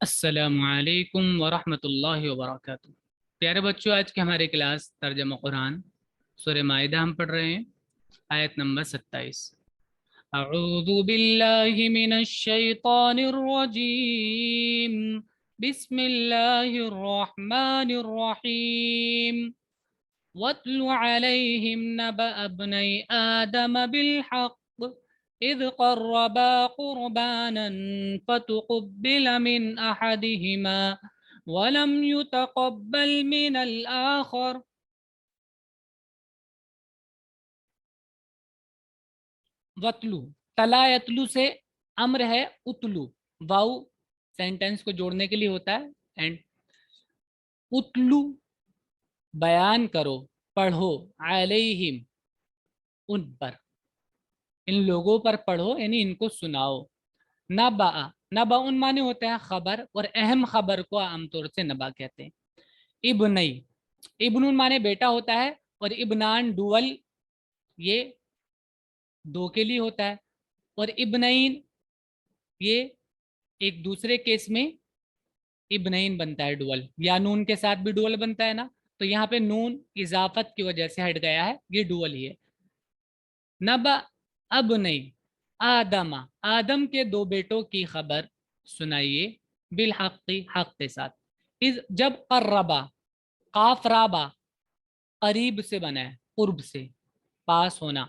السلام علیکم ورحمۃ اللہ وبرکاتہ۔ پیارے بچوں، آج کی ہماری کلاس ترجمہ قرآن سورہ مائدہ ہم پڑھ رہے ہیں، آیت نمبر 27۔ اعوذ باللہ من الشیطان الرجیم، بسم اللہ الرحمن الرحیم۔ واتل علیہم نبأ ابنی آدم بالحق إذ قربا قربانا فتقبل من أحدهما ولم يتقبل من الآخر وَاتْلُو، تلا یتلو سے امر ہے اتلو، واو سینٹینس کو جوڑنے کے لیے ہوتا ہے، اینڈ اتلو بیان کرو، پڑھو، علیہم ان پر، ان لوگوں پر پڑھو، یعنی ان کو سناؤ۔ نبا، نبا ان معنی ہوتے ہیں خبر، اور اہم خبر کو عام طور سے نبا کہتے ہیں۔ ابنئی، ابن معنی بیٹا ہوتا ہے، اور ابنان ڈول یہ دو کے لیے ہوتا ہے، اور ابنین یہ ایک دوسرے کیس میں ابنین بنتا ہے ڈول، یا نون کے ساتھ بھی ڈول بنتا ہے نا، تو یہاں پہ نون اضافت کی وجہ سے ہٹ گیا ہے، یہ ڈول ہی ہے۔ نبا ابنئی آدم، آدم کے دو بیٹوں کی خبر سنائیے، بالحق، حق کے ساتھ۔ جب قربا، قاف رابا قریب سے بنا ہے، قرب سے، پاس ہونا،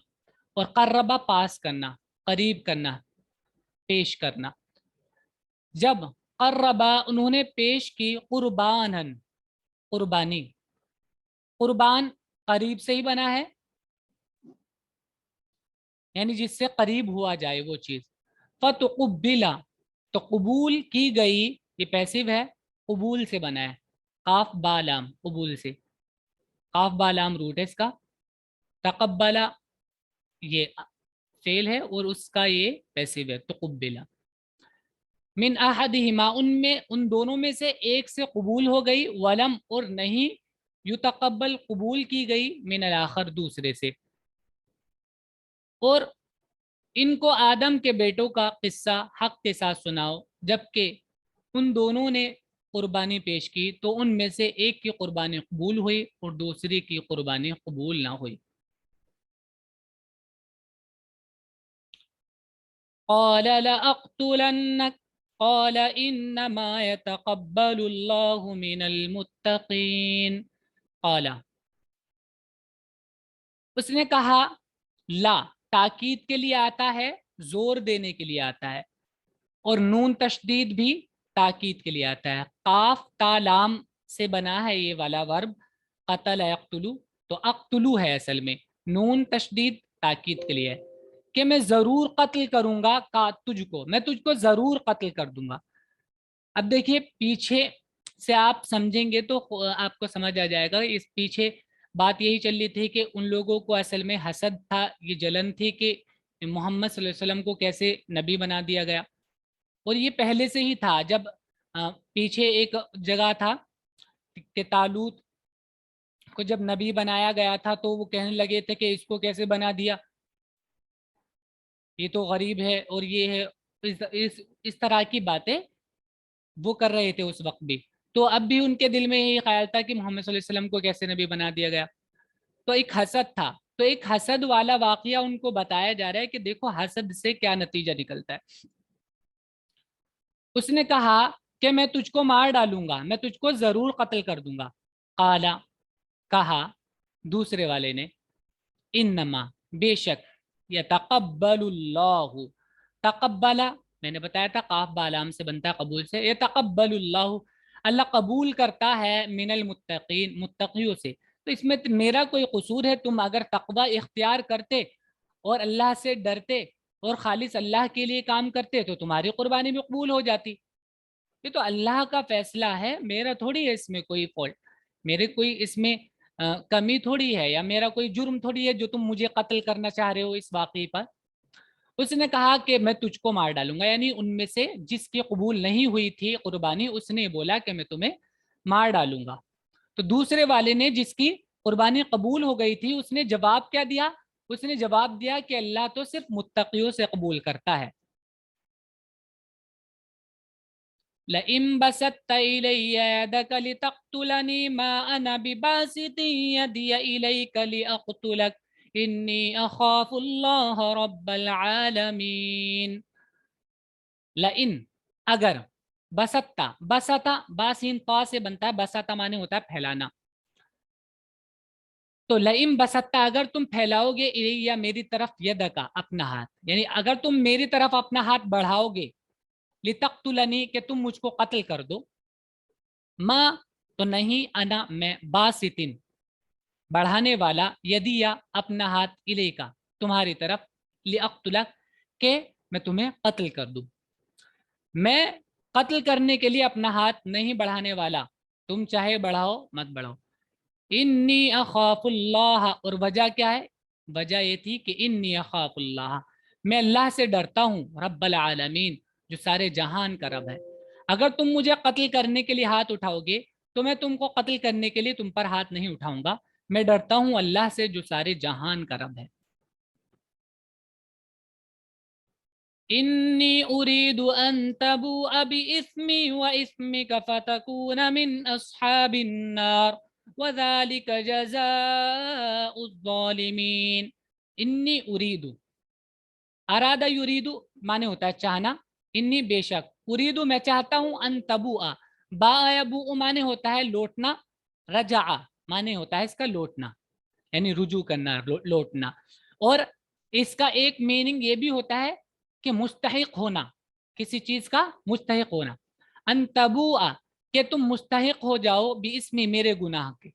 اور قربا پاس کرنا، قریب کرنا، پیش کرنا۔ جب قربا انہوں نے پیش کی قربانن، قربانی، قربان قریب سے ہی بنا ہے، یعنی جس سے قریب ہوا جائے وہ چیز۔ فتقبلا، تو قبول کی گئی، یہ پیسو ہے، قبول سے بنا ہے، قاف بالام، قبول سے، قاف بالام روٹ ہے اس کا۔ تقبلا یہ فعل ہے، اور اس کا یہ پیسو ہے، تقبلا۔ من احدہما، ان میں، ان دونوں میں سے ایک سے قبول ہو گئی، ولم، اور نہیں، یتقبل قبول کی گئی، من الاخر دوسرے سے۔ اور ان کو آدم کے بیٹوں کا قصہ حق کے ساتھ سناؤ، جبکہ ان دونوں نے قربانی پیش کی تو ان میں سے ایک کی قربانی قبول ہوئی اور دوسری کی قربانی قبول نہ ہوئی۔ قال لأقتلنك قال انما يتقبل الله من المتقين۔ قال، اس نے کہا، لا تاکید کے لیے آتا ہے، زور دینے کے لیے آتا ہے، اور نون تشدید بھی تاکید کے لیے آتا ہے۔ قاف تا لام سے بنا ہے یہ والا ورب، قتل یقتلو، تو اقتلو ہے اصل میں، نون تشدید تاکید کے لیے ہے، کہ میں ضرور قتل کروں گا کا تجھ کو، میں تجھ کو ضرور قتل کر دوں گا۔ اب دیکھیے پیچھے سے آپ سمجھیں گے تو آپ کو سمجھ آ جائے گا، اس پیچھے بات یہی چل رہی تھی کہ ان لوگوں کو اصل میں حسد تھا، یہ جلن تھی کہ محمد صلی اللہ علیہ وسلم کو کیسے نبی بنا دیا گیا، اور یہ پہلے سے ہی تھا۔ جب پیچھے ایک جگہ تھا کہ طالوت کو جب نبی بنایا گیا تھا تو وہ کہنے لگے تھے کہ اس کو کیسے بنا دیا، یہ تو غریب ہے اور یہ ہے، اس طرح کی باتیں وہ کر رہے تھے اس وقت بھی، تو اب بھی ان کے دل میں یہی خیال تھا کہ محمد صلی اللہ علیہ وسلم کو کیسے نبی بنا دیا گیا، تو ایک حسد تھا، تو ایک حسد والا واقعہ ان کو بتایا جا رہا ہے کہ دیکھو حسد سے کیا نتیجہ نکلتا ہے۔ اس نے کہا کہ میں تجھ کو مار ڈالوں گا، میں تجھ کو ضرور قتل کر دوں گا۔ قالا، کہا دوسرے والے نے، انما، بے شک، یتقبل اللہ، تقبلا میں نے بتایا تھا قاف بالام سے بنتا ہے قبول سے، یتقبل اللہ، اللہ قبول کرتا ہے، من المتقین، متقیوں سے۔ تو اس میں میرا کوئی قصور ہے؟ تم اگر تقوی اختیار کرتے اور اللہ سے ڈرتے اور خالص اللہ کے لیے کام کرتے تو تمہاری قربانی بھی قبول ہو جاتی، یہ تو اللہ کا فیصلہ ہے، میرا تھوڑی ہے اس میں کوئی فالٹ، میرے کوئی اس میں کمی تھوڑی ہے، یا میرا کوئی جرم تھوڑی ہے جو تم مجھے قتل کرنا چاہ رہے ہو اس واقعے پر۔ اس نے کہا کہ میں تجھ کو مار ڈالوں گا، یعنی ان میں سے جس کی قبول نہیں ہوئی تھی قربانی، اس نے بولا کہ میں تمہیں مار ڈالوں گا۔ تو دوسرے والے نے جس کی قربانی قبول ہو گئی تھی اس نے جواب کیا دیا؟ اس نے جواب دیا کہ اللہ تو صرف متقیوں سے قبول کرتا ہے، لئن بسطت إلي يدك لتقتلني ما أنا بباسط يدي إليك لأقتلك إني أخاف الله رب العالمين. لئن अगर, बसत्ता, बसता बासीन पा से बनता है, बसता माने होता है फैलाना, तो लइम बसत्ता अगर तुम फैलाओगे इलैया मेरी तरफ यद का अपना हाथ, यानी अगर तुम मेरी तरफ अपना हाथ बढ़ाओगे, लितक्तुलनी के तुम मुझको कत्ल कर दो, माँ तो नहीं, अना मैं, बासितिन बढ़ाने वाला, यदिया अपना हाथ, इलेका तुम्हारी तरफ, लिअक्तुलक के मैं तुम्हें कत्ल कर दूं, मैं कत्ल करने के लिए अपना हाथ नहीं बढ़ाने वाला, तुम चाहे बढ़ाओ मत बढ़ाओ। इन्नी अखाफुल्लाह, और वजह क्या है, वजह ये थी कि इन्नी अखाफुल्लाह, मैं अल्लाह से डरता हूँ, रब्बल आलमीन जो सारे जहान का रब है। अगर तुम मुझे कत्ल करने के लिए हाथ उठाओगे तो मैं तुमको कत्ल करने के लिए तुम पर हाथ नहीं उठाऊंगा, मैं डरता हूँ अल्लाह से जो सारे जहान का रब है। इन्नी उरीदु अन तबूअ बिइस्मी व इस्मिक फतकून मिन अस्हाबिन नार वज़ालिक जज़ाउज़ ज़ालिमीन। इन्नी उरीदु, अरादा युरीदु माने होता है चाहना, इन्नी बेशक, उरीदु मैं चाहता हूं, अन तबूआ, बायबू माने होता है लौटना, रजा माने होता है इसका लौटना, यानी रुजू करना, लौटना, और इसका एक मीनिंग ये भी होता है कि मुस्तहिक होना, किसी चीज का मुस्तहिक होना। अन तबूआ कि तुम मुस्तहिक हो जाओ, भी इसमें मेरे गुनाह के,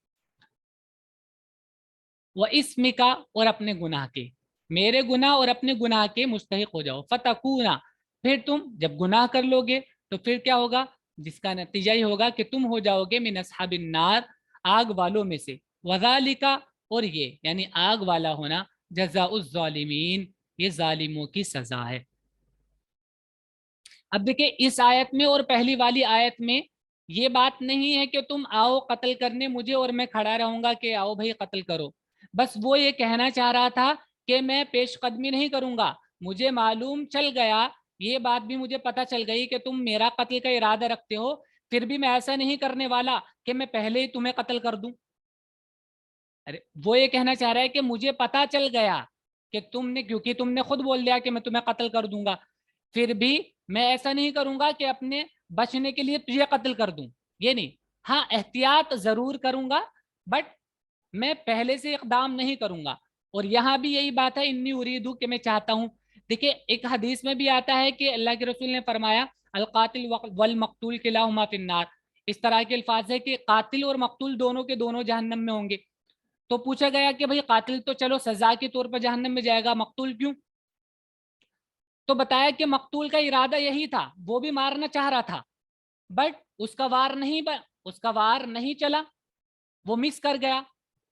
व इसमी का और अपने गुनाह के, मेरे गुनाह और अपने गुनाह के मुस्तहिक हो जाओ, फतकूना फिर तुम जब गुनाह कर लोगे तो फिर क्या होगा, जिसका नतीजा ही होगा कि तुम हो जाओगे मिन अस्हाबिन नार, आग वालों में से, वज़ालिका और ये यानी आग वाला होना, जज़ाउज़ ज़ालिमीन ये जालिमों की सजा है। अब देखिए इस आयत में और पहली वाली आयत में ये बात नहीं है कि तुम आओ कत्ल करने मुझे और मैं खड़ा रहूंगा कि आओ भाई कत्ल करो, बस वो ये कहना चाह रहा था कि मैं पेशकदमी नहीं करूंगा, मुझे मालूम चल गया, ये बात भी मुझे पता चल गई कि तुम मेरा कत्ल का इरादा रखते हो, फिर भी मैं ऐसा नहीं करने वाला कि मैं पहले ही तुम्हें कत्ल कर दूं। अरे वो ये कहना चाह रहा है कि मुझे पता चल गया कि तुमने, क्योंकि तुमने खुद बोल दिया कि मैं तुम्हें कत्ल कर दूंगा, फिर भी मैं ऐसा नहीं करूंगा कि अपने बचने के लिए तुझे कत्ल कर दूं, ये नहीं, हाँ एहतियात जरूर करूंगा, बट मैं पहले से इकदाम नहीं करूंगा। और यहाँ भी यही बात है, इन्नी उरीदू कि मैं चाहता हूँ। देखिए एक हदीस में भी आता है कि अल्लाह के रसूल ने फरमाया, अल कातिल वल मकतूल किलाहुमा फिन्नार, इस तरह के अल्फाज है कि कातिल और मकतूल दोनों के दोनों जहन्नम में होंगे। तो पूछा गया कि भाई कातिल तो चलो सजा के तौर पर जहन्नम में जाएगा, मकतूल क्यों? तो बताया कि मकतूल का इरादा यही था, वो भी मारना चाह रहा था, बट उसका वार नहीं चला, वो मिस कर गया,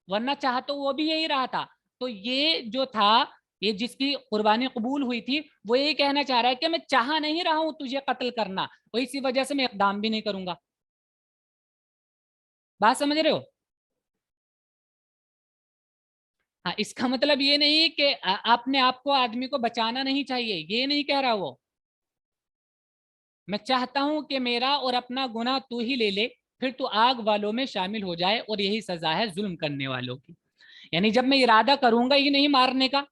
वरना चाह तो वो भी यही रहा था। तो ये जो था, ये जिसकी कुर्बानी कबूल हुई थी, वो ये कहना चाह रहा है कि मैं चाह नहीं रहा हूं तुझे कत्ल करना, और इसी वजह से मैं इकदाम भी नहीं करूंगा। बात समझ रहे हो? हाँ, इसका मतलब ये नहीं कि अपने आप को आदमी को बचाना नहीं चाहिए, ये नहीं कह रहा वो, मैं चाहता हूं कि मेरा और अपना गुनाह तू ही ले ले, फिर तू आग वालों में शामिल हो जाए, और यही सजा है जुल्म करने वालों की। यानी जब मैं इरादा करूंगा ही नहीं मारने का,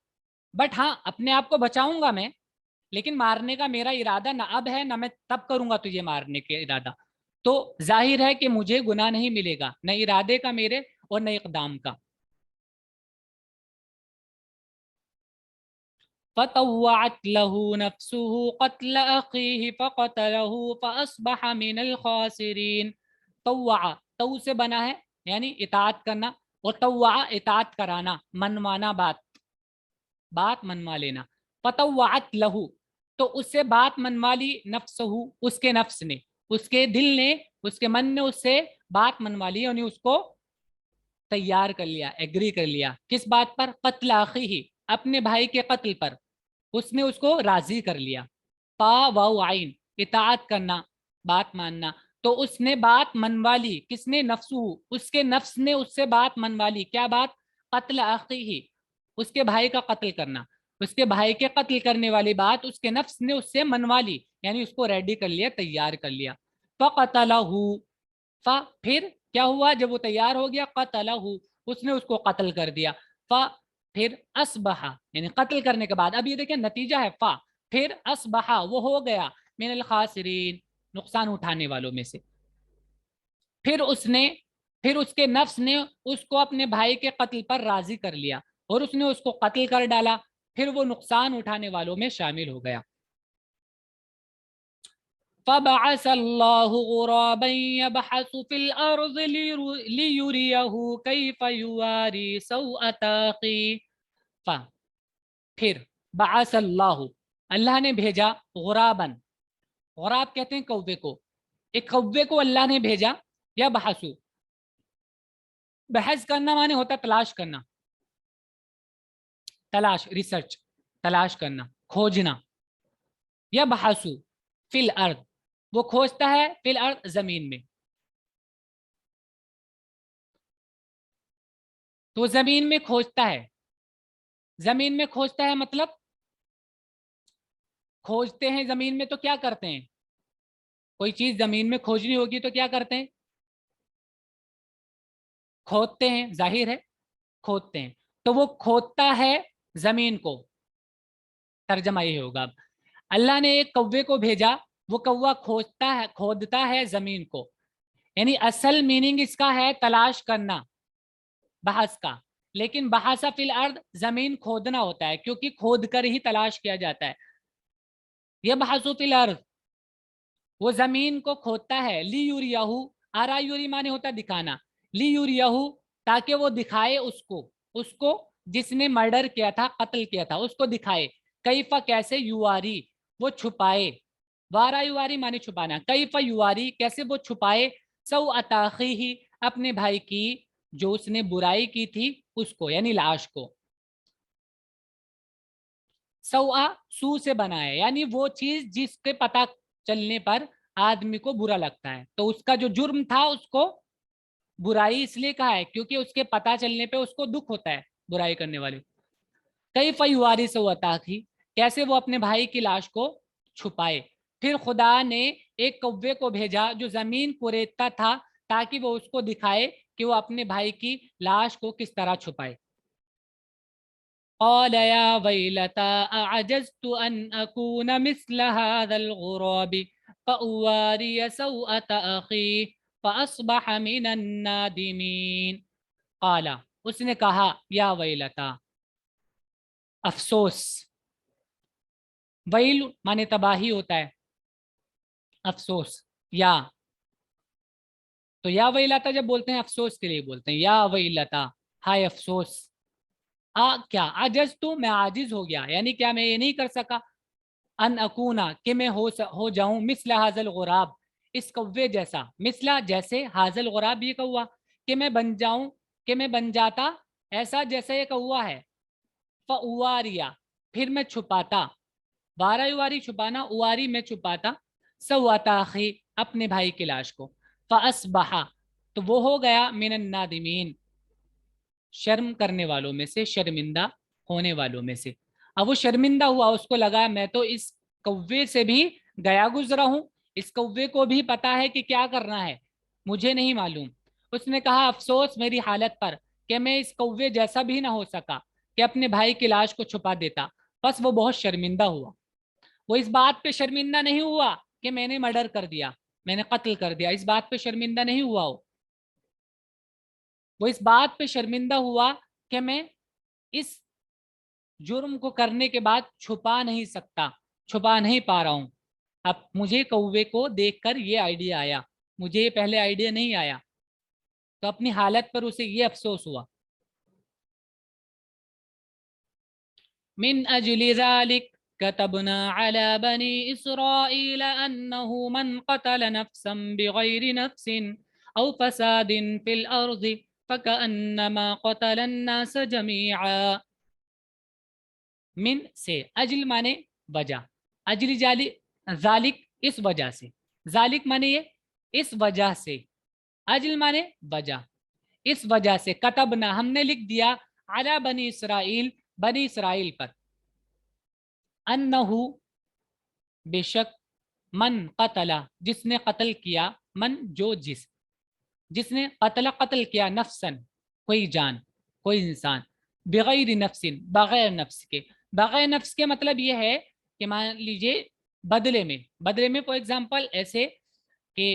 बट हाँ अपने आप को बचाऊंगा मैं, लेकिन मारने का मेरा इरादा ना अब है ना मैं तब करूंगा तुझे मारने के इरादा, तो जाहिर है कि मुझे गुनाह नहीं मिलेगा, न इरादे का मेरे और न इकदाम का। फतव्वअत लहू नफ्सुहु क़त्ल अख़ीहि फ़क़तलहु फ़अस्बह मिनल ख़ासिरीन। तव्वा, तऊ से बना है यानी इताअत करना, और तव्वा इताअत कराना, मनवाना, बात मनवा लेना। फतव्वअत लहू, तो उससे बात मनवा ली, नफ्सहु उसके नफ्स ने, उसके दिल ने, उसके मन ने उससे बात मनवा ली, यानी उसको तैयार कर लिया, एग्री कर लिया, किस बात पर? कत्ल अखीही, अपने भाई के कत्ल पर, उसने उसको राजी कर लिया। ता वाउ आइन, इताअत करना, बात मानना, तो उसने बात मनवा ली, किसने? नफ्सू, उसके नफ्स ने उससे बात मनवा ली, क्या बात? कत्ल अखीही, उसके भाई का कत्ल करना, उसके भाई के कत्ल करने वाली बात उसके नफ्स ने उससे मनवा ली, यानी उसको रेडी कर लिया, तैयार कर लिया। फ़क़तलहू, फिर क्या हुआ, जब वो तैयार हो गया, क़तलहू, उसने उसको कत्ल कर दिया। फिर अस्बहा, यानी कत्ल करने के बाद, अब ये देखिए नतीजा है फा, फिर अस्बहा, वो हो गया मिनल खासिरीन, नुकसान उठाने वालों में से। फिर उसके नफ्स ने उसको अपने भाई के कत्ल पर राजी कर लिया और उसने उसको कत्ल कर डाला, फिर वो नुकसान उठाने वालों में शामिल हो गया। فبعث الله غرابا يبحث في الأرض ليريه كيف يواري سوءة أخيه। फिर بعث الله، अल्लाह ने भेजा, गुराबन, गुराब कहते हैं कौवे को, एक कौवे को अल्लाह ने भेजा, या बहसू, बहस करना माने होता तलाश करना, तलाश, रिसर्च, तलाश करना, खोजना, या बहसू फिल अर्द, वो खोजता है फिल अर्द, जमीन में। तो जमीन में खोजता है, जमीन में खोजता है मतलब खोजते हैं जमीन में तो क्या करते हैं, कोई चीज जमीन में खोजनी होगी तो क्या करते हैं, खोदते हैं, जाहिर है खोदते हैं। तो वो खोदता है जमीन को, तर्जमा ये होगा। अब अल्लाह ने एक कौवे को भेजा, वो कौवा खोदता है जमीन को, यानी असल मीनिंग इसका है तलाश करना, बहस का। लेकिन बहसा फिल अर्द, जमीन खोदना होता है, क्योंकि खोद कर ही तलाश किया जाता है। यह बहसु फिल अर्द, वो जमीन को खोदता है, ली यूरियाहू, आरा यूरी माने होता है दिखाना, ली यूरियाहू, ताकि वो दिखाए उसको, उसको जिसने मर्डर किया था, कत्ल किया था, उसको दिखाए, कैफा कैसे, युवारी वो छुपाए, वारा युवारी माने छुपाना, कैफा युवारी कैसे वो छुपाए, सौ अताखी ही अपने भाई की, जो उसने बुराई की थी उसको, यानी लाश को। सौआ सू से बना है, यानी वो चीज जिसके पता चलने पर आदमी को बुरा लगता है, तो उसका जो जुर्म था उसको बुराई इसलिए कहा है क्योंकि उसके पता चलने पे उसको दुख होता है, बुराई करने वाले। कई फयुआरी सौता थी, कैसे वो अपने भाई की लाश को छुपाए। फिर खुदा ने एक कौवे को भेजा जो जमीन कुरेदता था, ताकि वो उसको दिखाए कि वो अपने भाई की लाश को किस तरह छुपाए। قال يا ويلتى أعجزت أن أكون مثل هذا الغراب فأواري سوءة أخي فأصبح من النادمين। قال، उसने कहा, या वैलता, अफसोस, वैल माने तबाही होता है, अफसोस, या तो या वैलता जब बोलते हैं अफसोस के लिए बोलते हैं, या वैलता, हाय अफसोस, क्या आजज तू, मैं आजिज हो गया, यानी क्या मैं ये नहीं कर सका, अन अकूना कि मैं हो जाऊं, मिसला हाजल गुराब, इस कौवे जैसा, मिसला जैसे, हाजल गुराब ये कौवा, कि मैं बन जाऊं, कि मैं बन जाता ऐसा जैसे ये कौवा है। फउवारिया, फिर मैं छुपाता, वारा युवारी छुपाना, उवारी में छुपाता, सवाताखी अपने भाई की लाश को, फअसबहा तो वो हो गया, मिनन नादिमीन शर्म करने वालों में से, शर्मिंदा होने वालों में से। अब वो शर्मिंदा हुआ, उसको लगा मैं तो इस कौवे से भी गया गुजरा हूं, इस कौवे को भी पता है कि क्या करना है, मुझे नहीं मालूम। उसने कहा अफसोस मेरी हालत पर कि मैं इस कौवे जैसा भी ना हो सका कि अपने भाई की लाश को छुपा देता। बस वो बहुत शर्मिंदा हुआ। वो इस बात पे शर्मिंदा नहीं हुआ कि मैंने मर्डर कर दिया, मैंने कत्ल कर दिया, इस बात पे शर्मिंदा नहीं हुआ। वो इस बात पे शर्मिंदा हुआ कि मैं इस जुर्म को करने के बाद छुपा नहीं सकता, छुपा नहीं पा रहा हूं। अब मुझे कौवे को देखकर ये आइडिया आया, मुझे ये पहले आइडिया नहीं आया, तो अपनी हालत पर उसे ये अफसोस हुआ। मिन अजली ज़ालिक कतबना अला बनी इसराईल अन्नहु मन क़तल नफ्सन बिग़ैरि नफ्सिन औ फसादिन फिल अर्ज़ि फ़कअन्नमा क़तल अन्नास जमीआ। मिन से, अजल माने वजह, अजली जाली, जालिक इस वजह से, जालिक माने ये इस वजह से, अजल माने वजह, इस वजह से, कतबना हमने लिख दिया, अला बनी इसराइल पर, अन्नहु बेशक, من قتل جس نے قتل کیا، من جو جس نے قتل کیا، نفسن کوئی جان کوئی انسان، بغیر نفسن بغیر نفس کے، بغیر نفس کے مطلب یہ ہے کہ مان لیجئے بدلے میں فور ایگزامپل ایسے کہ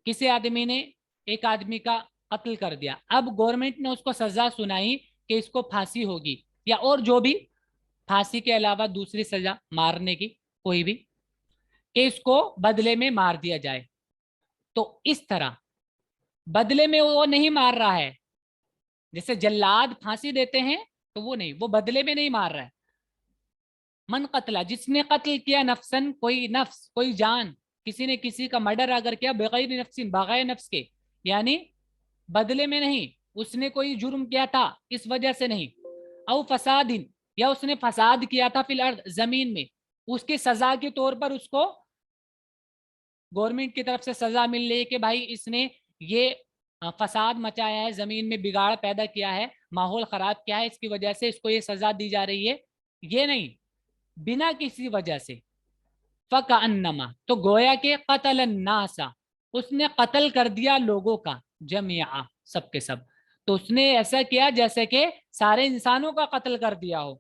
کسی آدمی نے ایک آدمی کا قتل کر دیا، اب گورنمنٹ نے اس کو سزا سنائی کہ اس کو پھانسی ہوگی یا اور جو بھی پھانسی کے علاوہ دوسری سزا مارنے کی کوئی بھی، کہ اس کو بدلے میں مار دیا جائے، تو اس طرح بدلے میں وہ نہیں مار رہا ہے، جیسے جلاد پھانسی دیتے ہیں تو وہ نہیں، وہ بدلے میں نہیں مار رہا ہے۔ من قتل جس نے قتل کیا، نفسن کوئی نفس کوئی جان، کسی نے کسی کا مرڈر اگر کیا، بغیر نفس بغیر نفس کے، یعنی بدلے میں نہیں، اس نے کوئی جرم کیا تھا اس وجہ سے نہیں، او فساد یا اس نے فساد کیا تھا فی الارض زمین میں، اس کی سزا کے طور پر اس کو گورنمنٹ کی طرف سے سزا مل رہی ہے کہ بھائی اس نے یہ فساد مچایا ہے، زمین میں بگاڑ پیدا کیا ہے، ماحول خراب کیا ہے، اس کی وجہ سے اس کو یہ سزا دی جا رہی ہے، یہ نہیں، بنا کسی وجہ سے، فکأنما تو گویا کہ قتل الناس اس نے قتل کر دیا لوگوں کا، جميعا سب کے سب، تو اس نے ایسا کیا جیسے کہ سارے انسانوں کا قتل کر دیا ہو۔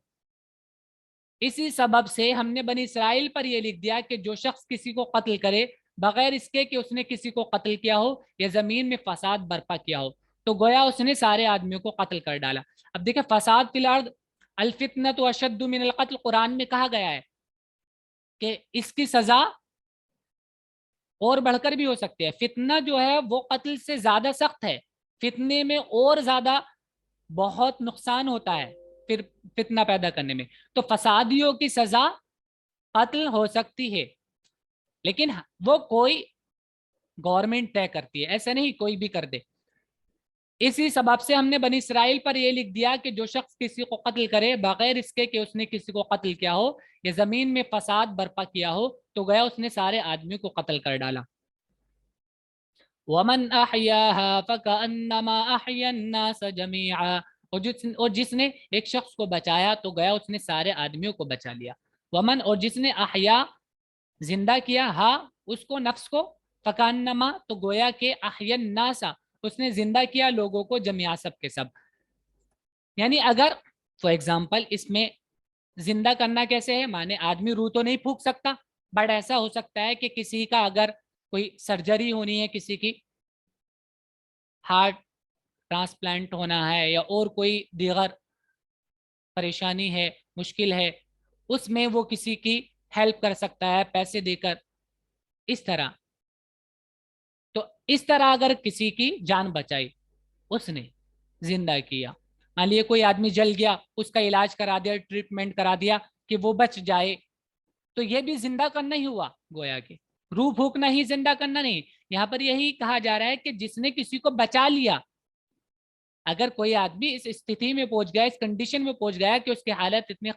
اسی سبب سے ہم نے بنی اسرائیل پر یہ لکھ دیا کہ جو شخص کسی کو قتل کرے بغیر اس کے کہ اس نے کسی کو قتل کیا ہو یا زمین میں فساد برپا کیا ہو، تو گویا اس نے سارے آدمیوں کو قتل کر ڈالا۔ اب دیکھیں فساد فی الارض الفتنۃ اشد من القتل، قرآن میں کہا گیا ہے کہ اس کی سزا اور بڑھ کر بھی ہو سکتی ہے، فتنہ جو ہے وہ قتل سے زیادہ سخت ہے، فتنے میں اور زیادہ بہت نقصان ہوتا ہے پھر فتنہ پیدا کرنے میں، تو فسادیوں کی سزا قتل ہو سکتی ہے، لیکن وہ کوئی گورنمنٹ طے کرتی ہے، ایسا نہیں کوئی بھی کر دے۔ اسی سبب سے ہم نے بنی اسرائیل پر یہ لکھ دیا کہ جو شخص کسی کو قتل کرے بغیر اس کے کہ اس نے کسی کو قتل کیا ہو یا زمین میں فساد برپا کیا ہو، تو گیا اس نے سارے آدمیوں کو قتل کر ڈالا۔ وَمَنْ أَحْيَاهَا فَكَأَنَّمَا أَحْيَا النَّاسَ جَمِيعًا اور جس نے ایک شخص کو بچایا تو گیا اس نے سارے آدمیوں کو بچا لیا۔ ومن اور جس نے احیا زندہ کیا، ہاں اس کو نفس کو، فکانما تو گویا کہ احیا الناس اس نے زندہ کیا لوگوں کو، جميعا سب کے سب، یعنی اگر فور ایگزامپل اس میں زندہ کرنا کیسے ہے، مانے آدمی روح تو نہیں پھونک سکتا، بٹ ایسا ہو سکتا ہے کہ کسی کا اگر کوئی سرجری ہونی ہے، کسی کی ہارٹ ٹرانسپلانٹ ہونا ہے یا اور کوئی دیگر پریشانی ہے، مشکل ہے، اس میں وہ کسی کی ہیلپ کر سکتا ہے پیسے دے کر، اس طرح، تو اس طرح اگر کسی کی جان بچائی اس نے زندہ کیا، مان لیے کوئی آدمی جل گیا، اس کا علاج کرا دیا، ٹریٹمنٹ کرا دیا کہ وہ بچ جائے، تو یہ بھی زندہ کرنا ہی ہوا، گویا کہ روح پھونکنا ہی زندہ کرنا نہیں۔ یہاں پر یہی کہا جا رہا ہے کہ جس نے کسی کو بچا لیا، اگر کوئی آدمی اس استھتی میں پہنچ گیا، اس کنڈیشن میں پہنچ گیا کہ اس کی حالت اتنی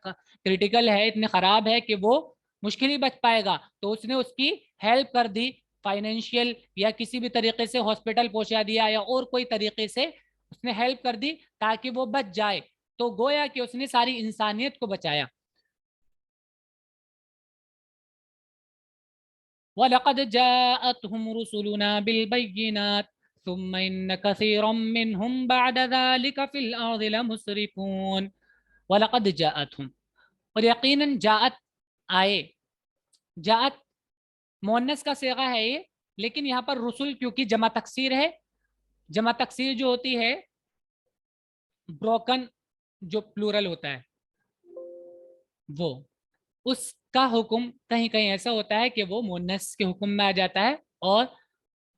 کریٹیکل ہے، اتنی خراب ہے کہ وہ مشکل ہی بچ پائے گا، تو اس نے اس کی ہیلپ کر دی، فائنینشیل یا کسی بھی طریقے سے ہاسپٹل پہنچا دیا یا اور کوئی طریقے سے اس نے ہیلپ کر دی تاکہ وہ بچ جائے، تو گویا کہ اس نے ساری انسانیت کو بچایا۔ وَلَقَدْ جَاءَتْهُمْ رُسُلُنَا بِالْبَيِّنَاتِ ثُمَّ إِنَّ كَثِيرًا مِّنْهُمْ بَعْدَ ذَلِكَ فِي الْأَرْضِ لَمُسْرِفُونَ۔ وَلَقَدْ جَاءَتْهُمْ اور یقیناً جاءت آئے، جاءت مؤنث کا صیغہ ہے یہ، لیکن یہاں پر رسول کیونکہ جمع تکسیر ہے، جمع تکسیر جو ہوتی ہے بروکن جو پلورل ہوتا ہے وہ، اس کا حکم کہیں کہیں ایسا ہوتا ہے کہ وہ مؤنث کے حکم میں آ جاتا ہے اور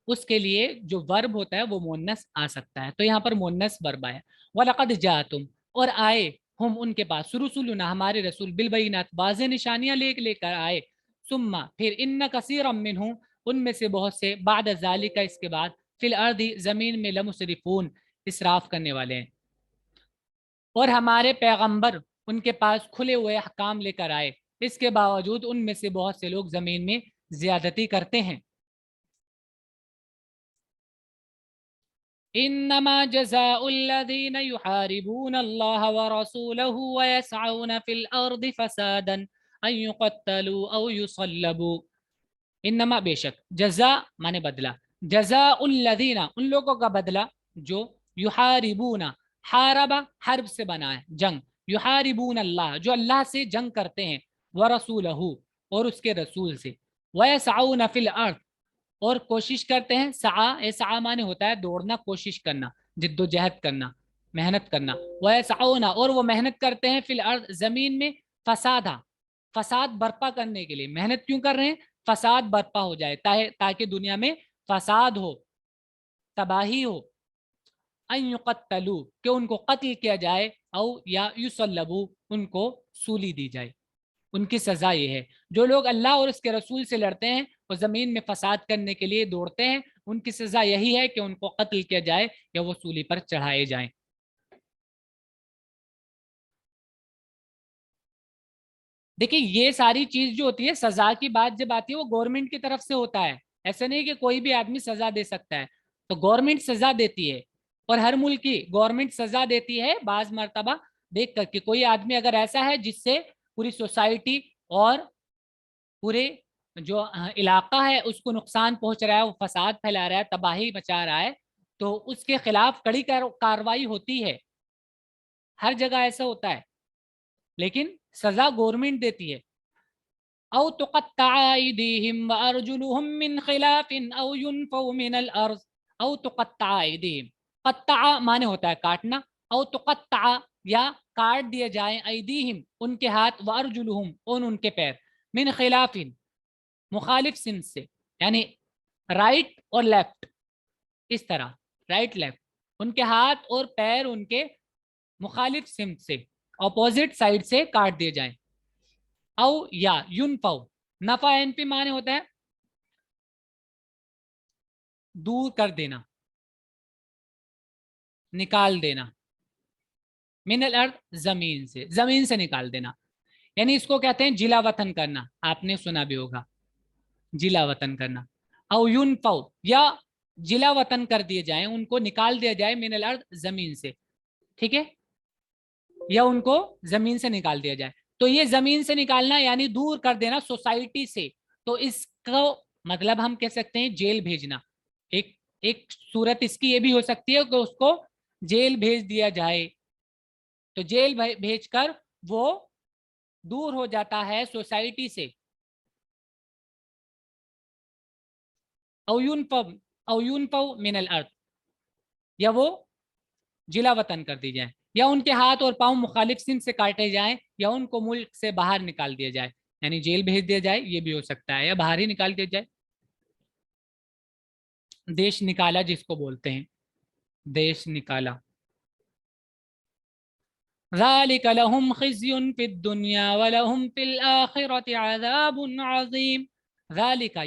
اس کے لیے جو ورب ہوتا ہے وہ مؤنث آ سکتا ہے، تو یہاں پر مؤنث ورب آیا۔ وَلَقَدْ جَاءَتُمْ اور آئے، ہم ان کے پاس، رسولنا ہمارے رسول، بالبینات واضح نشانیاں لے کر آئے، ثم پھر ان کثیرا منہم ان میں سے بہت سے، بعد ذالک اس کے بعد، فی الارض زمین میں، لمسرفون اسراف کرنے والے ہیں، اور ہمارے پیغمبر ان کے پاس کھلے ہوئے احکام لے کر آئے، اس کے باوجود ان میں سے بہت سے لوگ زمین میں زیادتی کرتے ہیں۔ انما جزاء الذين يحاربون الله ورسوله ويسعون في الارض فسادا ان يقتلوا او يصلبوا इन्नमा बेशक, जजा माने बदला, जज़ाउल्लज़ीना उन लोगों का बदला जो युहारिबूना, हारबा हर्ब से बना है जंग, युहारिबून अल्लाह जो अल्लाह से जंग करते हैं, व रसूलहू और उसके रसूल से, व यसऊना फिल अर्द और कोशिश करते हैं, सा माने होता है दौड़ना, कोशिश करना, जिद्दोजहद करना, मेहनत करना, व यसऊना और वो मेहनत करते हैं, फिल अर्द जमीन में, फसादा फसाद बर्पा करने के लिए मेहनत क्यों कर रहे हैं, फसाद बर्पा हो जाए, ताकि दुनिया में फसाद हो, तबाही हो, अन युक़त्तलू कि उनको कत्ल किया जाए, औ या युसल्लबू उनको सूली दी जाए। उनकी सजा ये है, जो लोग अल्लाह और उसके रसूल से लड़ते हैं और जमीन में फसाद करने के लिए दौड़ते हैं, उनकी सजा यही है कि उनको कत्ल किया जाए या वो सूली पर चढ़ाए जाएं। देखिए ये सारी चीज जो होती है, सजा की बात जब आती है वो गवर्नमेंट की तरफ से होता है, ऐसा नहीं कि कोई भी आदमी सजा दे सकता है, तो गवर्नमेंट सजा देती है, और हर मुल्क की गवर्नमेंट सजा देती है बाज मर्तबा देख कर कि कोई आदमी अगर ऐसा है जिससे पूरी सोसाइटी और पूरे जो इलाका है उसको नुकसान पहुंच रहा है, वो फसाद फैला रहा है, तबाही मचा रहा है, तो उसके खिलाफ कड़ी कार्रवाई होती है, हर जगह ऐसा होता है, लेकिन सजा गवर्नमेंट देती है। औ तुक़त्तअ अयदीहिम व अर्जुलुहुम मिन खिलाफिन औ युनफौ मिनल अर्ज़, औ तुक़त्तअ अयदीहिम, क़त्तअ माने होता है काटना, औ तुक़त्तअ या काट दिए जाए, अयदीहिम उनके हाथ, व अर्जुलुहुम और उनके पैर, मिन खिलाफिन मुखालिफ सिम से, यानी राइट और लेफ्ट, इस तरह राइट लेफ्ट, उनके हाथ और पैर उनके मुखालिफ सिम से, ऑपोजिट साइड से काट दिए जाएं। औ या युनफौ, नफा एनपी माने होता है दूर कर देना, निकाल देना, मिनल अर्द जमीन से निकाल देना, यानी इसको कहते हैं जिला वतन करना, आपने सुना भी होगा जिला वतन करना। औ युनफौ या जिला वतन कर दिए जाए, उनको निकाल दिया जाए, मिनल अर्द जमीन से, ठीक है, या उनको जमीन से निकाल दिया जाए। तो ये जमीन से निकालना यानी दूर कर देना सोसाइटी से, तो इसको मतलब हम कह सकते हैं जेल भेजना। एक एक सूरत इसकी ये भी हो सकती है कि उसको जेल भेज दिया जाए, तो जेल भेजकर वो दूर हो जाता है सोसाइटी से। औ युनफौ मिनल अर्द, या वो जिला वतन कर दी जाए, या उनके हाथ और पांव मुखालिफ सिम से काटे जाएं, या उनको मुल्क से बाहर निकाल दिया जाए, यानी जेल भेज दिया जाए, ये भी हो सकता है, या बाहर ही निकाल दिया जाए, देश निकाला जिसको बोलते हैं, देश निकाला। ज़ालिक लहुम खिज़्युन फिद दुनिया व लहुम फिल आखिरति अज़ाबुन अज़ीम। ज़ालिका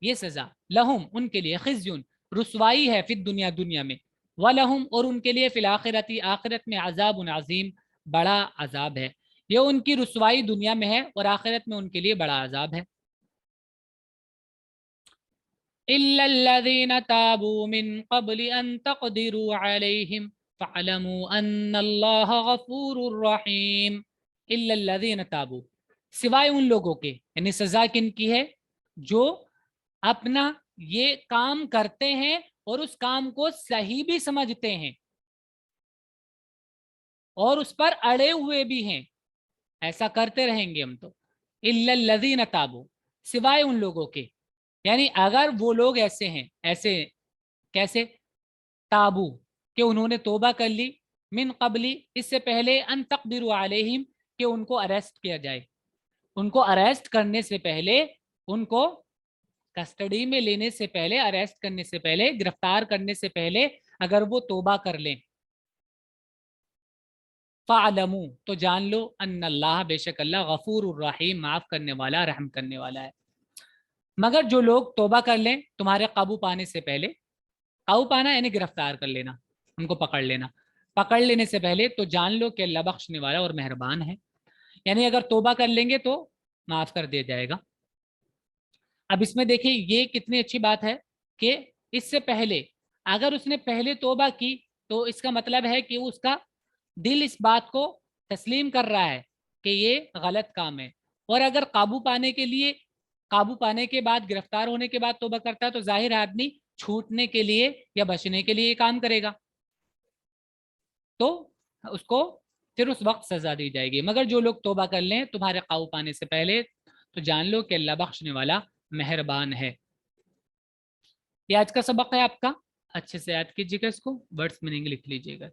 ये सजा, लहुम उनके लिए, खिज़्युन रुसवाई है, फिद दुनिया दुनिया में, व लहुम और उनके लिए, फिल आखिरति आखिरत में, अज़ाबुन अज़ीम बड़ा अजाब है। ये उनकी रुसवाई दुनिया में है और आखिरत में उनके लिए बड़ा अजाब है। इल्लल्लज़ीना ताबू मिन क़ब्लि अन तक़दिरू अलैहिम फ़अलमू अन्नल्लाह गफ़ूरुर रहीम। इल्लल्लज़ीना ताबू, सिवाय उन लोगों के, यानी सजा किनकी है, जो अपना ये काम करते हैं और उस काम को सही भी समझते हैं और उस पर अड़े हुए भी हैं, ऐसा करते रहेंगे हम तो। इल्लल्लज़ीना ताबू, सिवाय उन लोगों के, यानी अगर वो लोग ऐसे हैं, ऐसे कैसे, ताबू कि उन्होंने तोबा कर ली, मिन कबली इससे पहले, अन तकदिरु अलैहिम कि उनको अरेस्ट किया जाए, उनको अरेस्ट करने से पहले, उनको कस्टडी में लेने से पहले, अरेस्ट करने से पहले, गिरफ्तार करने से पहले अगर वो तोबा कर लें, फ़अलमू तो जान लो, अन्नल्लाह बेशक अल्लाह गफूरुर रहीम माफ करने वाला, रहम करने वाला है। मगर जो लोग तोबा कर लें तुम्हारे काबू पाने से पहले, काबू पाना यानी गिरफ्तार कर लेना, उनको पकड़ लेना, पकड़ लेने से पहले तो जान लो कि अल्लाह बख्शने वाला और मेहरबान है, यानी अगर तोबा कर लेंगे तो माफ कर दिया जाएगा। अब इसमें देखिए ये कितनी अच्छी बात है कि इससे पहले अगर उसने पहले तोबा की तो इसका मतलब है कि उसका दिल इस बात को तस्लीम कर रहा है कि ये गलत काम है, और अगर काबू पाने के लिए قابو پانے کے بعد، گرفتار ہونے کے بعد توبہ کرتا ہے تو ظاہر آدمی چھوٹنے کے لیے یا بچنے کے لیے کام کرے گا، تو اس کو پھر اس وقت سزا دی جائے گی۔ مگر جو لوگ توبہ کر لیں تمہارے قابو پانے سے پہلے تو جان لو کہ اللہ بخشنے والا مہربان ہے۔ یہ آج کا سبق ہے آپ کا، اچھے سے یاد کیجیے گا، اس کو ورڈز میننگ لکھ لیجیے گا۔